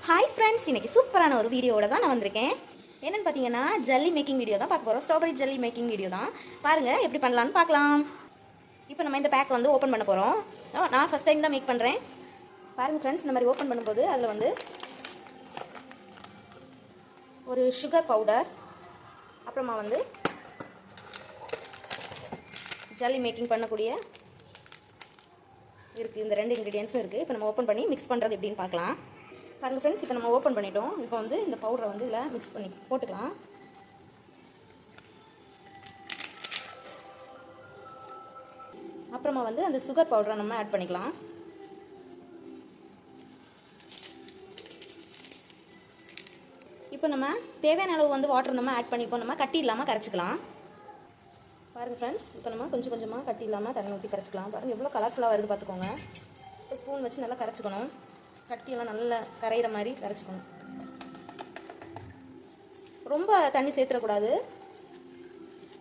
Hi friends, இன்றைக்கி சூப்பரான ஒரு வீடியோவோட தான் நான் வந்திருக்கேன். என்னென்னு பார்த்தீங்கன்னா ஜல்லி மேக்கிங் வீடியோ தான் பார்க்க போகிறோம். ஸ்ட்ராபெரி ஜல்லி மேக்கிங் வீடியோ தான். பாருங்கள் எப்படி பண்ணலான்னு பார்க்கலாம். இப்போ நம்ம இந்த பேக் வந்து ஓப்பன் பண்ண போகிறோம். நான் ஃபஸ்ட் டைம் தான் மேக் பண்ணுறேன். பாருங்கள் ஃப்ரெண்ட்ஸ், இந்த மாதிரி ஓப்பன் பண்ணும்போது அதில் வந்து ஒரு சுகர் பவுடர், அப்புறமா வந்து ஜல்லி மேக்கிங் பண்ணக்கூடிய இருக்குது. இந்த ரெண்டு இன்க்ரீடியன்ஸும் இருக்குது. இப்போ நம்ம ஓப்பன் பண்ணி மிக்ஸ் பண்ணுறது எப்படின்னு பார்க்கலாம். பாருங்கள் ஃப்ரெண்ட்ஸ், இப்போ நம்ம ஓப்பன் பண்ணிட்டோம். இப்போ வந்து இந்த பவுடரை வந்து இதில் மிக்ஸ் பண்ணி போட்டுக்கலாம். அப்புறமா வந்து அந்த சுகர் பவுடரை நம்ம ஆட் பண்ணிக்கலாம். இப்போ நம்ம தேவையான அளவு வந்து வாட்டர் நம்ம ஆட் பண்ணிப்போம். நம்ம கட்டி இல்லாமல் கரைச்சிக்கலாம். பாருங்கள் ஃப்ரெண்ட்ஸ், இப்போ நம்ம கொஞ்சம் கொஞ்சமாக கட்டி இல்லாமல் தண்ணி ஊற்றி கரைச்சிக்கலாம். பாருங்கள் எவ்வளோ கலர்ஃபுல்லாக வருது பார்த்துக்கோங்க. இப்போ ஸ்பூன் வச்சு நல்லா கரைச்சிக்கணும். கட்டியெல்லாம் நல்லா கரைகிற மாதிரி கரைச்சிக்கணும். ரொம்ப தண்ணி சேர்த்துடக்கூடாது.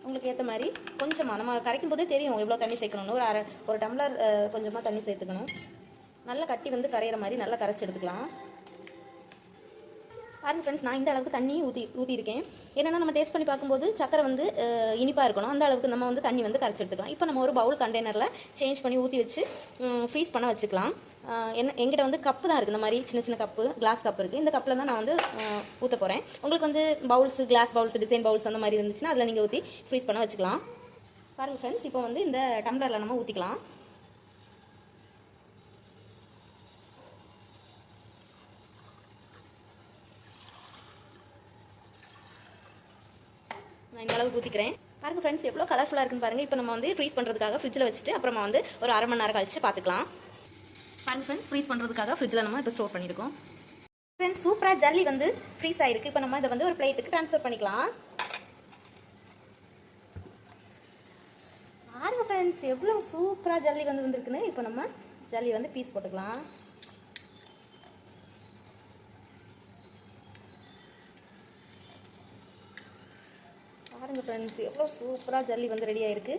உங்களுக்கு ஏற்ற மாதிரி கொஞ்சமாக நம்ம கரைக்கும் போதே தெரியும் எவ்வளோ தண்ணி சேர்க்கணும்னு. ஒரு டம்ளர் கொஞ்சமாக தண்ணி சேர்த்துக்கணும். நல்லா கட்டி வந்து கரைகிற மாதிரி நல்லா கரைச்சி எடுத்துக்கலாம். பாருங்கள் ஃப்ரெண்ட்ஸ், நான் இந்த அளவுக்கு தண்ணி ஊற்றிருக்கேன். என்னென்னா நம்ம டேஸ்ட் பண்ணி பார்க்கும்போது சக்கரை வந்து இனிப்பாக இருக்கணும். அந்த அளவுக்கு நம்ம வந்து தண்ணி வந்து கரைச்சி எடுத்துக்கலாம். இப்போ நம்ம ஒரு பவுல் கண்டெய்னரில் சேஞ்ச் பண்ணி ஊற்றி வச்சு ஃப்ரீஸ் பண்ண வச்சுக்கலாம். எங்கிட்ட வந்து கப்பு தான் இருக்குது. இந்த மாதிரி சின்ன சின்ன கப்பு, கிளாஸ் கப்பு இருக்குது. இந்த கப்பில் தான் நான் வந்து ஊற்ற போகிறேன். உங்களுக்கு வந்து bowls, glass bowls, design bowls அந்த மாதிரி இருந்துச்சுன்னா அதில் நீங்கள் ஊற்றி ஃப்ரீஸ் பண்ண வச்சுக்கலாம். பாருங்கள் ஃப்ரெண்ட்ஸ், இப்போ வந்து இந்த டம்ளரில் நம்ம ஊற்றிக்கலாம். நான் இந்த அளவுக்கு ஊற்றிக்கிறேன். பாருங்கள் ஃப்ரெண்ட்ஸ், எவ்வளோ கலர்ஃபுல்லாக இருக்குன்னு பாருங்கள். இப்போ நம்ம வந்து ஃப்ரீஸ் பண்ணுறதுக்காக ஃப்ரிட்ஜில் வச்சுட்டு அப்புறமா வந்து ஒரு அரை மணி நேரம் கழிச்சு பார்த்துக்கலாம். பாருங்கள் ஃப்ரெண்ட்ஸ், ஃப்ரீஸ் பண்ணுறதுக்காக ஃப்ரிட்ஜில் நம்ம இப்போ ஸ்டோர் பண்ணியிருக்கோம். ஃப்ரெண்ட்ஸ், சூப்பராக ஜல்லி வந்து ஃப்ரீஸ் ஆகிருக்கு. இப்போ நம்ம இதை வந்து ஒரு பிளேட்டுக்கு ட்ரான்ஸ்ஃபர் பண்ணிக்கலாம். பாருங்கள் ஃப்ரெண்ட்ஸ், எவ்வளோ சூப்பராக ஜல்லி வந்து வந்துருக்குன்னு. இப்போ நம்ம ஜல்லி வந்து பீஸ் போட்டுக்கலாம். பாருங்கள் ஃப்ரெண்ட்ஸ், எவ்வளோ சூப்பராக ஜல்லி வந்து ரெடி ஆயிருக்கு.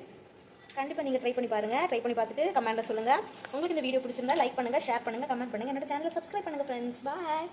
கண்டிப்பாக நீங்கள் ட்ரை பண்ணி பாருங்கள். ட்ரை பண்ணி பார்த்துட்டு கமெண்ட்டில் சொல்லுங்கள். உங்களுக்கு இந்த வீடியோ பிடிச்சிருந்தா லைக் பண்ணுங்கள், ஷேர் பண்ணுங்கள், கமெண்ட் பண்ணுங்கள். என்னோட சேனலை சப்ஸ்கிரைப் பண்ணுங்கள் ஃப்ரெண்ட்ஸ். பாய்.